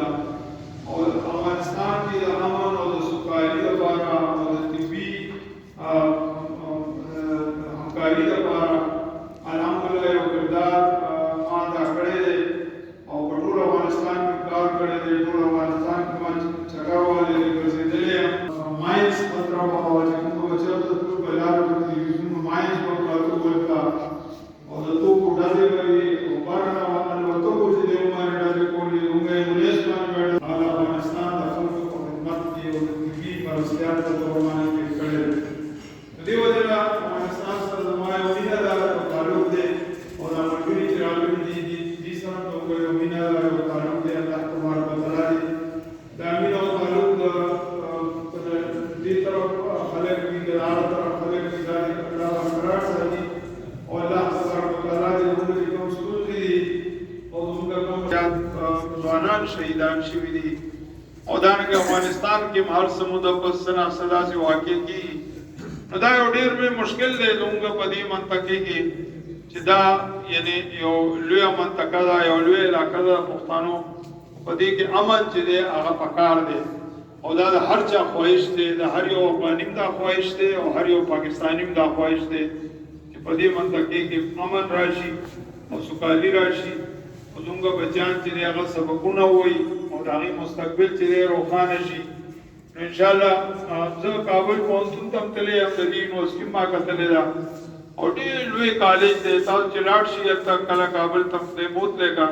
ده او افغانستان کې د امن او د سوکالۍ لپاره او د طبي همکاري لپاره الحمدلله یو کردار ما ادا کړی دی او په ټول افغانستان کې کار کړی دی. ټول افغانستان کې ما چکر وهلی دی، ګرځېدلی یم. ماینس مطلب هغه چې کوم بچیان ته ټول په لارو کې تلویزیون ماینس په کارو ولته او د توپو ډزې کوي او بار نه الوتکو چې دی باندې ډزې کولې موږ یې ملیس باندې ویل افغانستان د خلکو په خدمت کې او د طبي مرستیات په توګه باندې تېر کړی دی. د دې وجې نه افغانستان سره زما یو مینه ده او تعلق دی او دا ملګري چې راغلي دي دې سره موږ یو مینه ده او تعلق دی. الله تبارک وتعالی دې دا مینه او تعلق د دې طرف خلک دي د هغه طرف خلک دي دا الله برقرار ساتي او الله تبارک وتعالی دې موږ کوم ستونزې دي او موږ کوم ځوانان شهیدان شوي دي او دانګه افغانستان کې هر سمود په سنا صدا سي واقع کی نو دا یو ډیر به مشکل دی لونګه په دې منطقه کې چې دا یعنی یو لوی منطقه دا یو لوی علاقه ده پښتنو په دې کې امن چې دی هغه پکار دی او دا د هر چا خواهش دی، د هر یو افغانیم دا خواهش دی او هر یو پاکستانیم دا خواهش دی چې په دې منطقه کې امن راشي او سوکالي راشي او زموږ بچیان چې دی هغه سبقونه وایي او د هغې مستقبل چې دی روښانه شي. ان شاء الله زه کابل پوهنتون ته هم تللی یم، د دې یونیورسټي ما کتلې ده او ډېر لوی کالج دی. تاسو چې لاړ شئ هلته کله کابل ته خدای بوتلی کا